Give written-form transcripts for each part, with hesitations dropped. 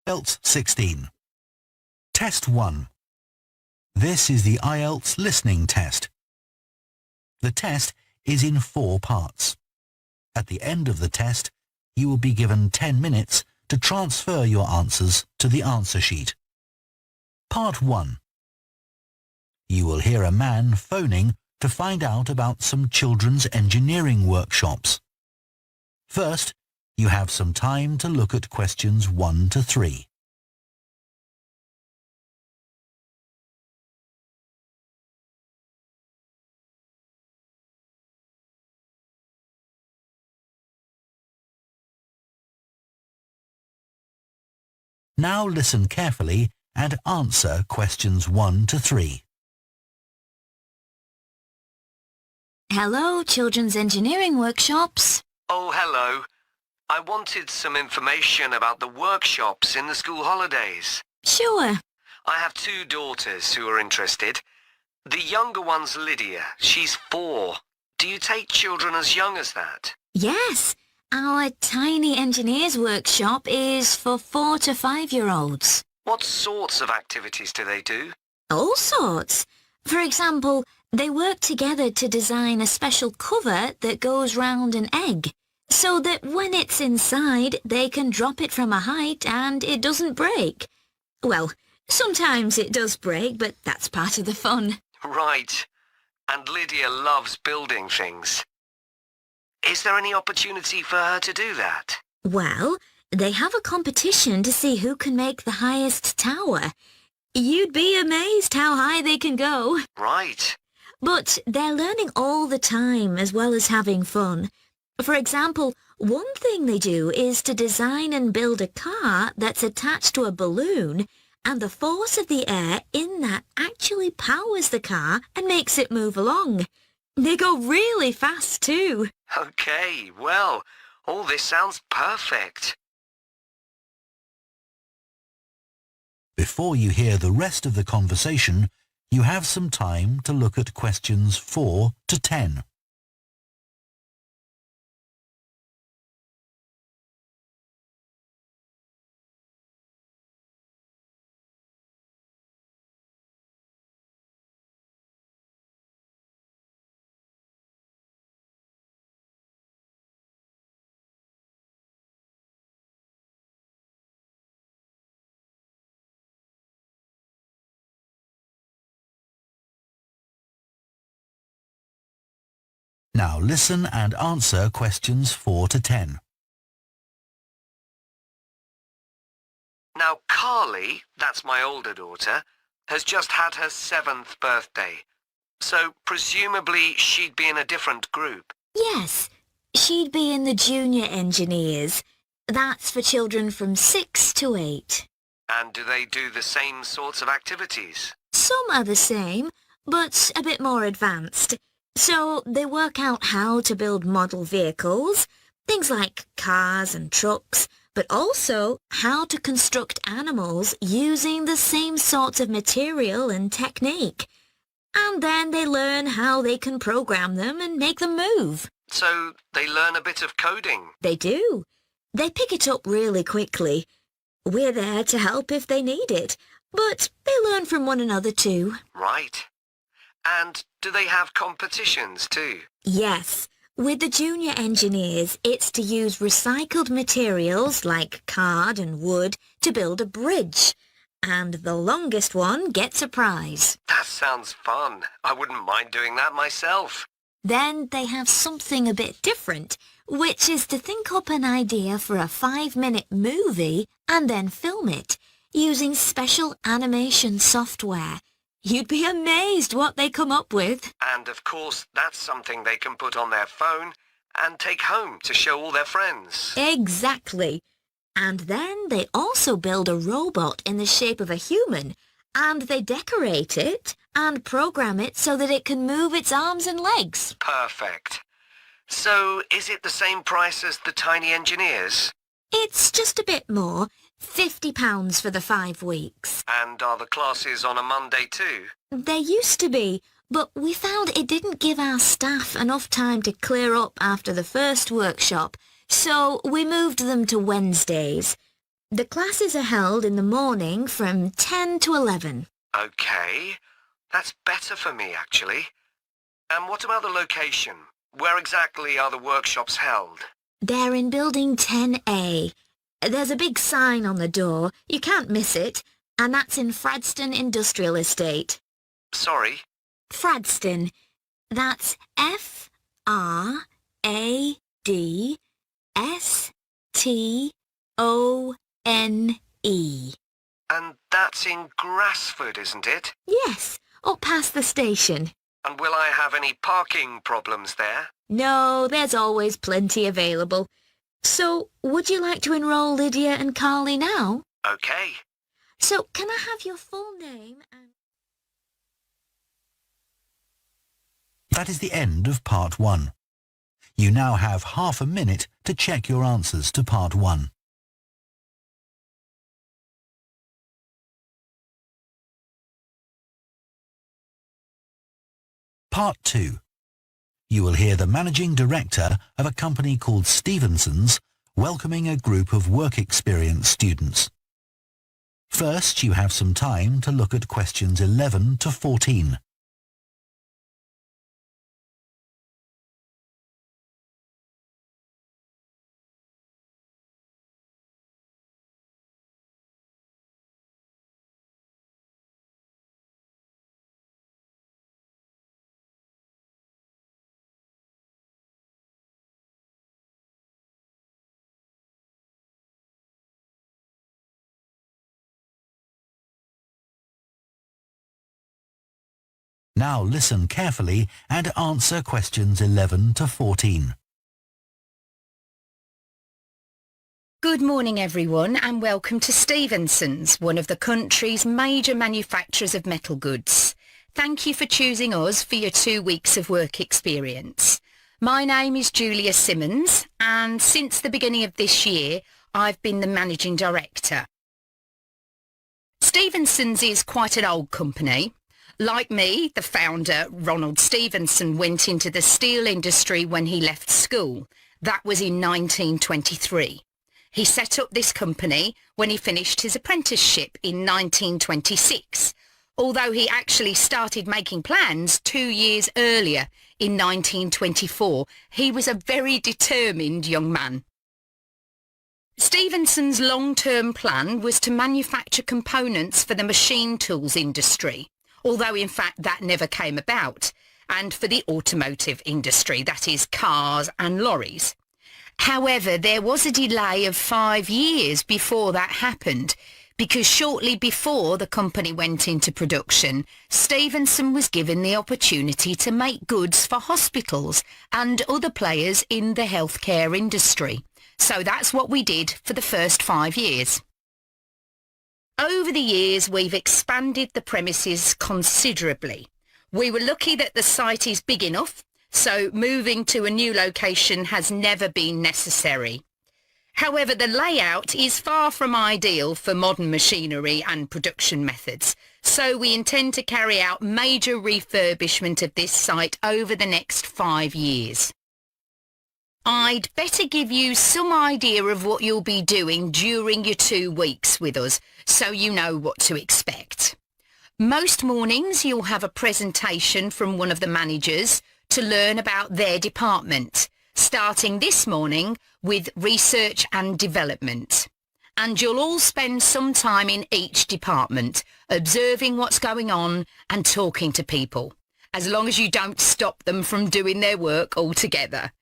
IELTS 16. Test 1. This is the IELTS listening test. The test is in 4 parts. At the end of the test, you will be given 10 minutes to transfer your answers to the answer sheet. Part 1. You will hear a man phoning to find out about some children's engineering workshops. First, you have some time to look at questions 1 to 3. Now listen carefully and answer questions 1 to 3. Hello, Children's Engineering Workshops. Oh, hello. I wanted some information about the workshops in the school holidays. Sure. I have 2 daughters who are interested. The younger one's Lydia. She's 4. Do you take children as young as that? Yes, our tiny engineers workshop is for 4 to 5-year-olds. What sorts of activities do they do? All sorts. For example, they work together to design a special cover that goes round an egg, so that when it's inside, they can drop it from a height and it doesn't break. Well, sometimes it does break, but that's part of the fun. Right. And Lydia loves building things. Is there any opportunity for her to do that? Well, they have a competition to see who can make the highest tower. You'd be amazed how high they can go. Right. But they're learning all the time as well as having fun. For example, one thing they do is to design and build a car that's attached to a balloon, and the force of the air in that actually powers the car and makes it move along. They go really fast too. Okay, well, all this sounds perfect. Before you hear the rest of the conversation, you have some time to look at questions 4 to 10. Now listen and answer questions 4 to 10. Now, Carly, that's my older daughter, has just had her 7th birthday. So, presumably, she'd be in a different group. Yes, she'd be in the junior engineers. That's for children from 6 to 8. And do they do the same sorts of activities? Some are the same, but a bit more advanced. So they work out how to build model vehicles, things like cars and trucks, but also how to construct animals using the same sorts of material and technique. And then they learn how they can program them and make them move. So they learn a bit of coding? They do. They pick it up really quickly. We're there to help if they need it, but they learn from one another too. Right. And do they have competitions too? Yes. With the junior engineers, it's to use recycled materials like card and wood to build a bridge. And the longest one gets a prize. That sounds fun. I wouldn't mind doing that myself. Then they have something a bit different, which is to think up an idea for a 5-minute movie and then film it using special animation software. You'd be amazed what they come up with. And of course, that's something they can put on their phone and take home to show all their friends. Exactly. And then they also build a robot in the shape of a human, and they decorate it and program it so that it can move its arms and legs. Perfect. So, is it the same price as the tiny engineers? It's just a bit more, £50 for the 5 weeks. And are the classes on a Monday too? They used to be, but we found it didn't give our staff enough time to clear up after the first workshop, so we moved them to Wednesdays. The classes are held in the morning from 10 to 11. OK, that's better for me, actually. And what about the location? Where exactly are the workshops held? They're in Building 10A. There's a big sign on the door. You can't miss it. And that's in Fradston Industrial Estate. Sorry? Fradston. That's F-R-A-D-S-T-O-N-E. And that's in Grassford, isn't it? Yes, up past the station. And will I have any parking problems there? No, there's always plenty available. So, would you like to enroll Lydia and Carly now? OK. So, can I have your full name and... That is the end of Part 1. You now have half a minute to check your answers to Part 1. Part 2. You will hear the managing director of a company called Stevenson's welcoming a group of work experience students. First, you have some time to look at questions 11 to 14. Now listen carefully and answer questions 11 to 14. Good morning everyone and welcome to Stevenson's, one of the country's major manufacturers of metal goods. Thank you for choosing us for your 2 weeks of work experience. My name is Julia Simmons and since the beginning of this year I've been the managing director. Stevenson's is quite an old company. Like me, the founder, Ronald Stevenson, went into the steel industry when he left school. That was in 1923. He set up this company when he finished his apprenticeship in 1926, although he actually started making plans 2 years earlier in 1924. He was a very determined young man. Stevenson's long-term plan was to manufacture components for the machine tools industry, although in fact that never came about, and for the automotive industry, that is cars and lorries. However, there was a delay of 5 years before that happened, because shortly before the company went into production, Stevenson was given the opportunity to make goods for hospitals and other players in the healthcare industry. So that's what we did for the first 5 years. Over the years, we've expanded the premises considerably. We were lucky that the site is big enough, so moving to a new location has never been necessary. However, the layout is far from ideal for modern machinery and production methods, so we intend to carry out major refurbishment of this site over the next 5 years. I'd better give you some idea of what you'll be doing during your 2 weeks with us, so you know what to expect. Most mornings you'll have a presentation from one of the managers to learn about their department, starting this morning with research and development. And you'll all spend some time in each department, observing what's going on and talking to people, as long as you don't stop them from doing their work altogether.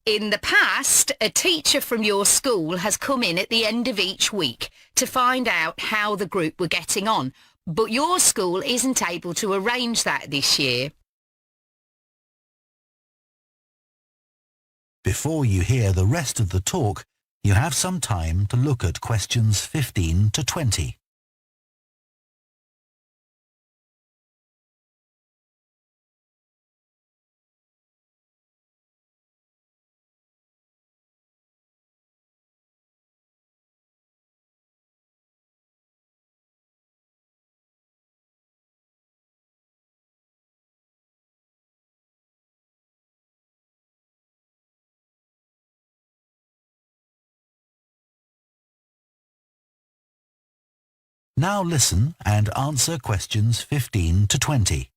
In the past, a teacher from your school has come in at the end of each week to find out how the group were getting on, but your school isn't able to arrange that this year. Before you hear the rest of the talk, you have some time to look at questions 15 to 20. Now listen and answer questions 15 to 20.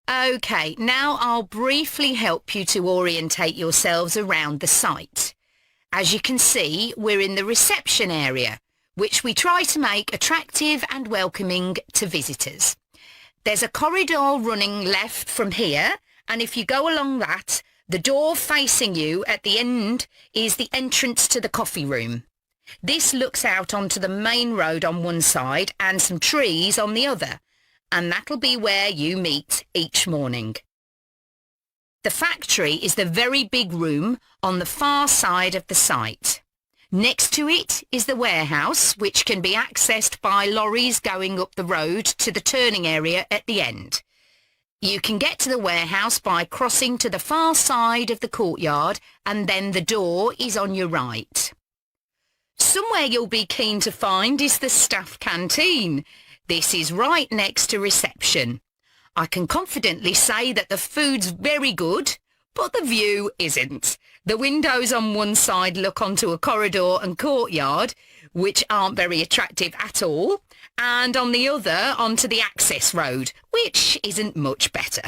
OK, now I'll briefly help you to orientate yourselves around the site. As you can see, we're in the reception area, which we try to make attractive and welcoming to visitors. There's a corridor running left from here, and if you go along that, the door facing you at the end is the entrance to the coffee room. This looks out onto the main road on one side and some trees on the other, and that'll be where you meet each morning. The factory is the very big room on the far side of the site. Next to it is the warehouse, which can be accessed by lorries going up the road to the turning area at the end. You can get to the warehouse by crossing to the far side of the courtyard, and then the door is on your right. Somewhere you'll be keen to find is the staff canteen. This is right next to reception. I can confidently say that the food's very good, but the view isn't. The windows on one side look onto a corridor and courtyard, which aren't very attractive at all, and on the other onto the access road, which isn't much better.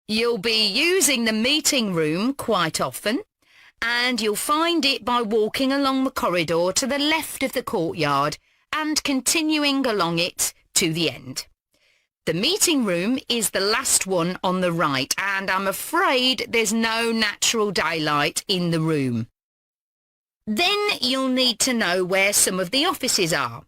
You'll be using the meeting room quite often, and you'll find it by walking along the corridor to the left of the courtyard and continuing along it to the end. The meeting room is the last one on the right, and I'm afraid there's no natural daylight in the room. Then you'll need to know where some of the offices are.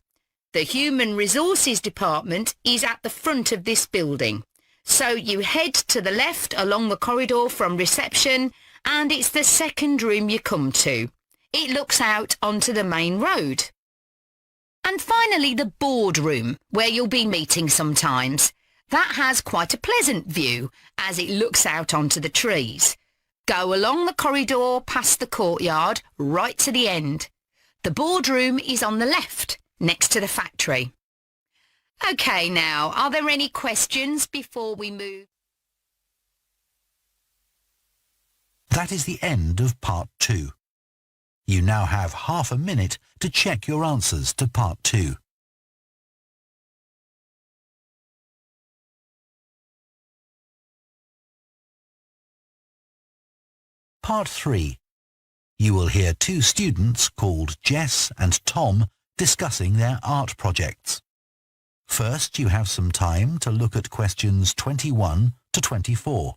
The Human Resources Department is at the front of this building, so you head to the left along the corridor from reception, and it's the second room you come to. It looks out onto the main road. And finally, the boardroom, where you'll be meeting sometimes. That has quite a pleasant view, as it looks out onto the trees. Go along the corridor past the courtyard, right to the end. The boardroom is on the left, next to the factory. OK, now, are there any questions before we move? That is the end of part 2. You now have half a minute to check your answers to part 2. Part 3. You will hear 2 students called Jess and Tom discussing their art projects. First, you have some time to look at questions 21 to 24.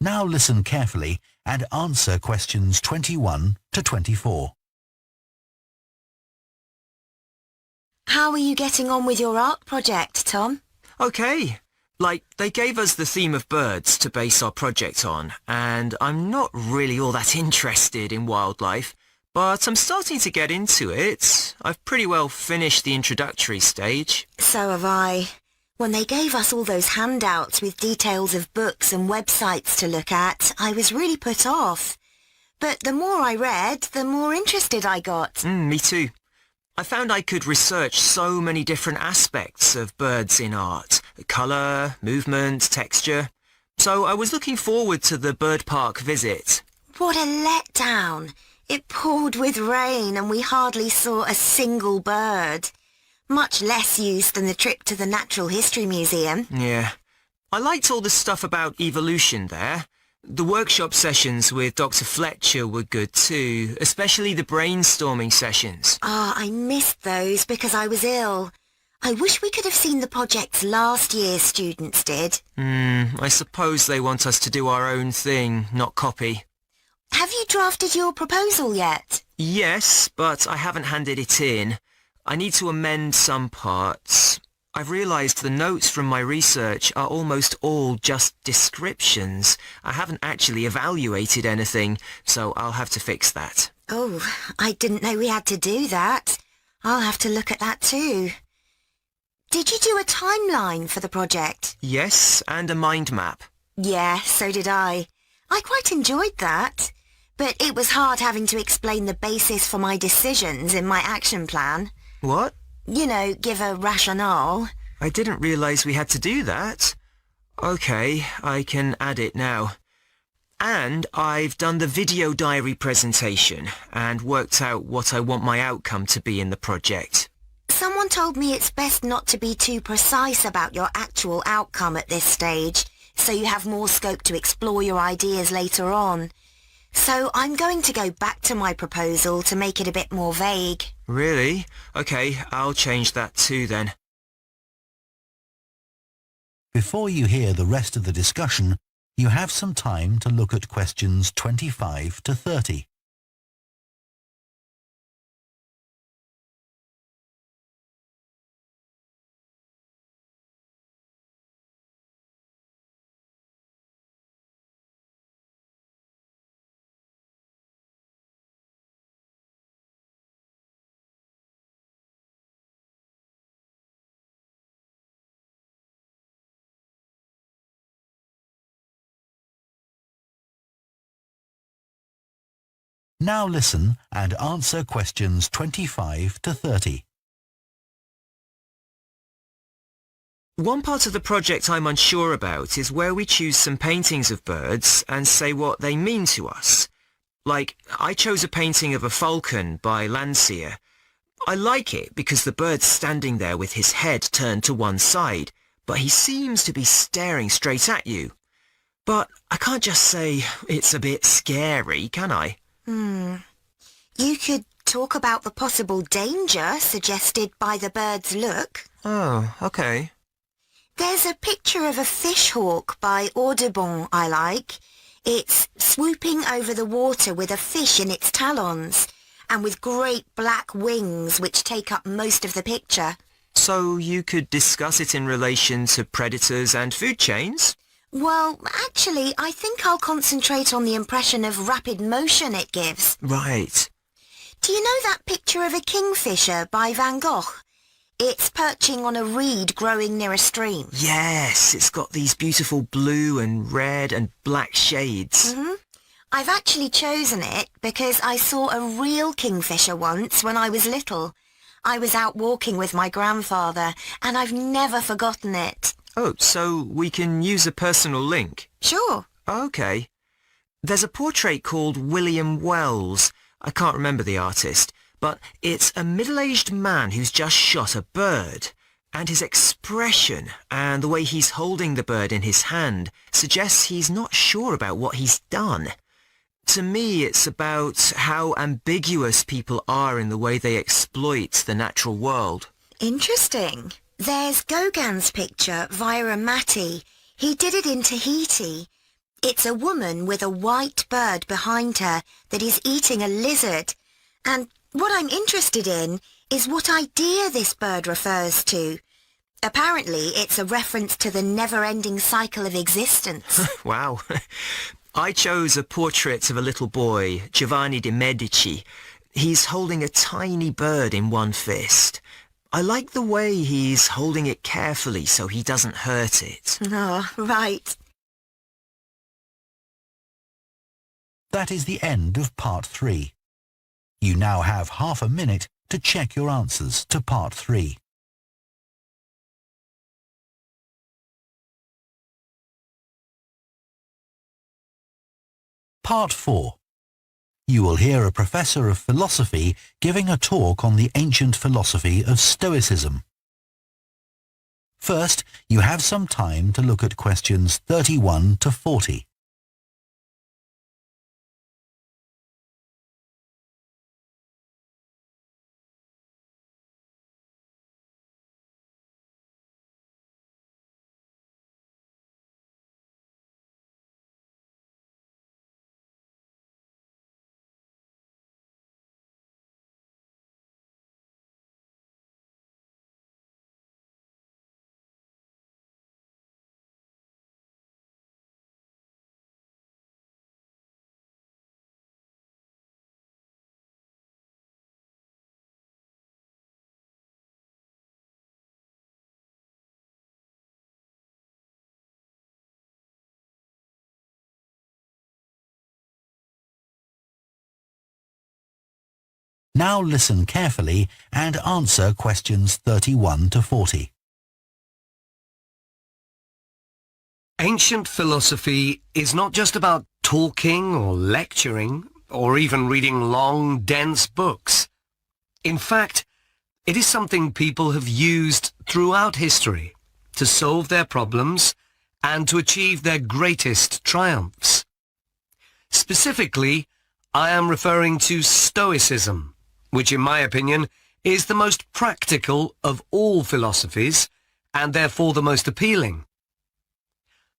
Now listen carefully and answer questions 21 to 24. How are you getting on with your art project, Tom? Okay. They gave us the theme of birds to base our project on, and I'm not really all that interested in wildlife, but I'm starting to get into it. I've pretty well finished the introductory stage. So have I. When they gave us all those handouts with details of books and websites to look at, I was really put off. But the more I read, the more interested I got. Me too. I found I could research so many different aspects of birds in art. Colour, movement, texture. So I was looking forward to the bird park visit. What a letdown. It poured with rain and we hardly saw a single bird. Much less use than the trip to the Natural History Museum. Yeah. I liked all the stuff about evolution there. The workshop sessions with Dr. Fletcher were good too, especially the brainstorming sessions. I missed those because I was ill. I wish we could have seen the projects last year's students did. I suppose they want us to do our own thing, not copy. Have you drafted your proposal yet? Yes, but I haven't handed it in. I need to amend some parts. I've realised the notes from my research are almost all just descriptions. I haven't actually evaluated anything, so I'll have to fix that. Oh, I didn't know we had to do that. I'll have to look at that too. Did you do a timeline for the project? Yes, and a mind map. Yeah, so did I. I quite enjoyed that. But it was hard having to explain the basis for my decisions in my action plan. What? You know, give a rationale. I didn't realise we had to do that. OK, I can add it now. And I've done the video diary presentation and worked out what I want my outcome to be in the project. Someone told me it's best not to be too precise about your actual outcome at this stage, so you have more scope to explore your ideas later on. So I'm going to go back to my proposal to make it a bit more vague. Really? OK, I'll change that too then. Before you hear the rest of the discussion, you have some time to look at questions 25 to 30. Now listen and answer questions 25 to 30. One part of the project I'm unsure about is where we choose some paintings of birds and say what they mean to us. Like, I chose a painting of a falcon by Landseer. I like it because the bird's standing there with his head turned to one side, but he seems to be staring straight at you. But I can't just say it's a bit scary, can I? You could talk about the possible danger suggested by the bird's look. Oh, OK. There's a picture of a fishhawk by Audubon I like. It's swooping over the water with a fish in its talons and with great black wings which take up most of the picture. So you could discuss it in relation to predators and food chains? Well, actually, I think I'll concentrate on the impression of rapid motion it gives. Right. Do you know that picture of a kingfisher by Van Gogh? It's perching on a reed growing near a stream. Yes, it's got these beautiful blue and red and black shades. I've actually chosen it because I saw a real kingfisher once when I was little. I was out walking with my grandfather and I've never forgotten it. Oh, so we can use a personal link? Sure. OK. There's a portrait called William Wells. I can't remember the artist, but it's a middle-aged man who's just shot a bird. And his expression and the way he's holding the bird in his hand suggests he's not sure about what he's done. To me, it's about how ambiguous people are in the way they exploit the natural world. Interesting. There's Gauguin's picture, Vira Mati. He did it in Tahiti. It's a woman with a white bird behind her that is eating a lizard. And what I'm interested in is what idea this bird refers to. Apparently, it's a reference to the never-ending cycle of existence. Wow. I chose a portrait of a little boy, Giovanni de' Medici. He's holding a tiny bird in one fist. I like the way he's holding it carefully so he doesn't hurt it. Oh, right. That is the end of part 3. You now have half a minute to check your answers to part 3. Part 4. You will hear a professor of philosophy giving a talk on the ancient philosophy of Stoicism. First, you have some time to look at questions 31 to 40. Now listen carefully and answer questions 31 to 40. Ancient philosophy is not just about talking or lecturing or even reading long, dense books. In fact, it is something people have used throughout history to solve their problems and to achieve their greatest triumphs. Specifically, I am referring to Stoicism, which in my opinion is the most practical of all philosophies and therefore the most appealing.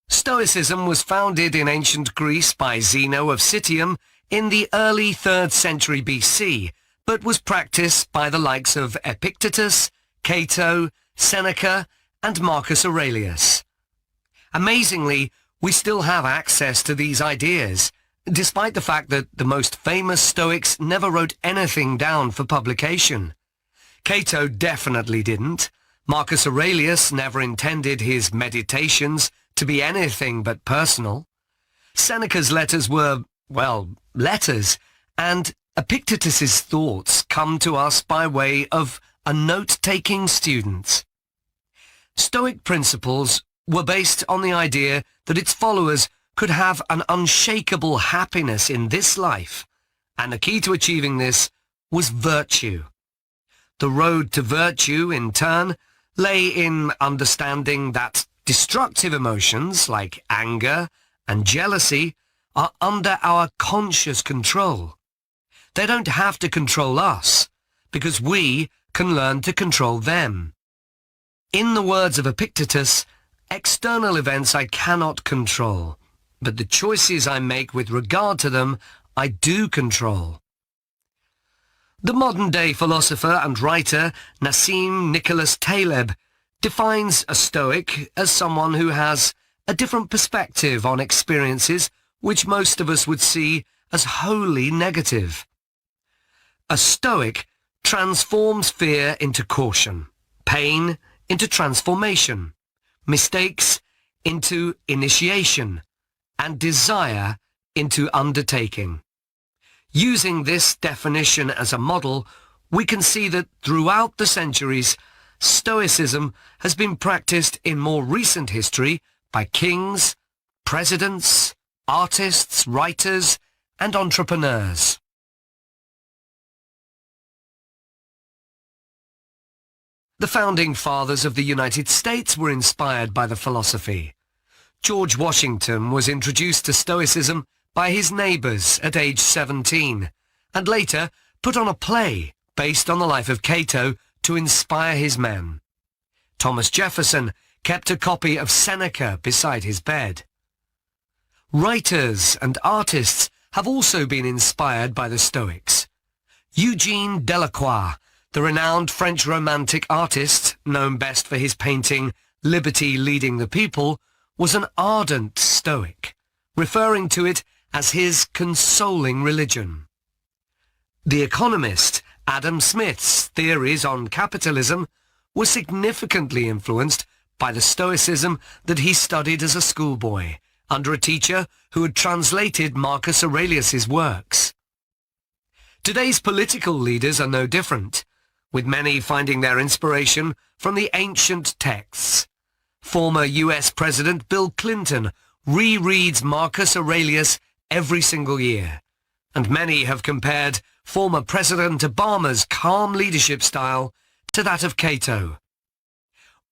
Stoicism was founded in ancient Greece by Zeno of Citium in the early 3rd century BC, but was practiced by the likes of Epictetus, Cato, Seneca, and Marcus Aurelius. Amazingly, we still have access to these ideas, despite the fact that the most famous Stoics never wrote anything down for publication. Cato definitely didn't. Marcus Aurelius never intended his meditations to be anything but personal. Seneca's letters were, well, letters, and Epictetus's thoughts come to us by way of a note-taking student. Stoic principles were based on the idea that its followers could have an unshakable happiness in this life, and the key to achieving this was virtue. The road to virtue, in turn, lay in understanding that destructive emotions like anger and jealousy are under our conscious control. They don't have to control us, because we can learn to control them. In the words of Epictetus, external events I cannot control, but the choices I make with regard to them I do control. The modern-day philosopher and writer Nassim Nicholas Taleb defines a Stoic as someone who has a different perspective on experiences which most of us would see as wholly negative. A Stoic transforms fear into caution, pain into transformation, mistakes into initiation, and desire into undertaking. Using this definition as a model, we can see that throughout the centuries, Stoicism has been practiced in more recent history by kings, presidents, artists, writers, and entrepreneurs. The founding fathers of the United States were inspired by the philosophy. George Washington was introduced to Stoicism by his neighbours at age 17, and later put on a play based on the life of Cato to inspire his men. Thomas Jefferson kept a copy of Seneca beside his bed. Writers and artists have also been inspired by the Stoics. Eugene Delacroix, the renowned French Romantic artist, known best for his painting Liberty Leading the People, was an ardent Stoic, referring to it as his consoling religion. The economist Adam Smith's theories on capitalism were significantly influenced by the Stoicism that he studied as a schoolboy, under a teacher who had translated Marcus Aurelius's works. Today's political leaders are no different, with many finding their inspiration from the ancient texts. Former US President Bill Clinton rereads Marcus Aurelius every single year, and many have compared former President Obama's calm leadership style to that of Cato.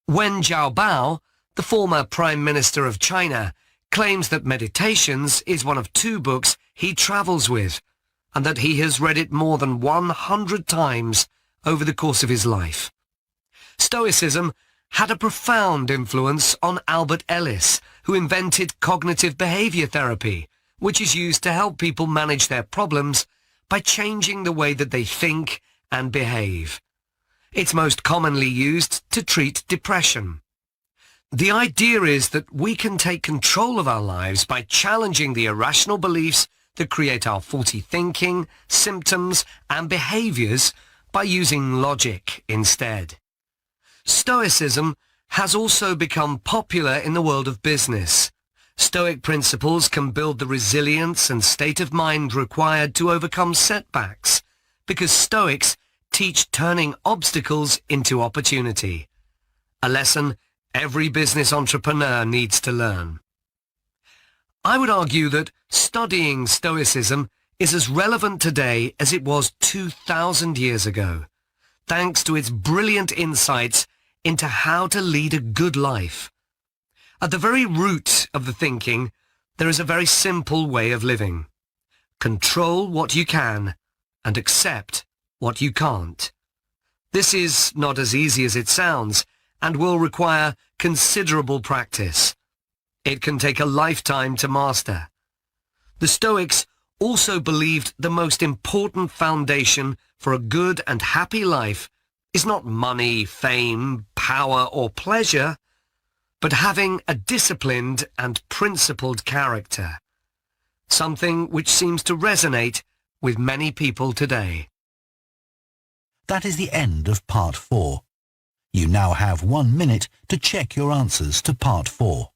Wen Jiabao, the former Prime Minister of China, claims that Meditations is one of 2 books he travels with, and that he has read it more than 100 times over the course of his life. Stoicism had a profound influence on Albert Ellis, who invented cognitive behavior therapy, which is used to help people manage their problems by changing the way that they think and behave. It's most commonly used to treat depression. The idea is that we can take control of our lives by challenging the irrational beliefs that create our faulty thinking, symptoms, and behaviors by using logic instead. Stoicism has also become popular in the world of business. Stoic principles can build the resilience and state of mind required to overcome setbacks, because Stoics teach turning obstacles into opportunity, a lesson every business entrepreneur needs to learn. I would argue that studying Stoicism is as relevant today as it was 2,000 years ago, thanks to its brilliant insights into how to lead a good life. At the very root of the thinking, there is a very simple way of living. Control what you can and accept what you can't. This is not as easy as it sounds and will require considerable practice. It can take a lifetime to master. The Stoics also believed the most important foundation for a good and happy life is not money, fame, power or pleasure, but having a disciplined and principled character, something which seems to resonate with many people today. That is the end of part 4. You now have 1 minute to check your answers to part 4.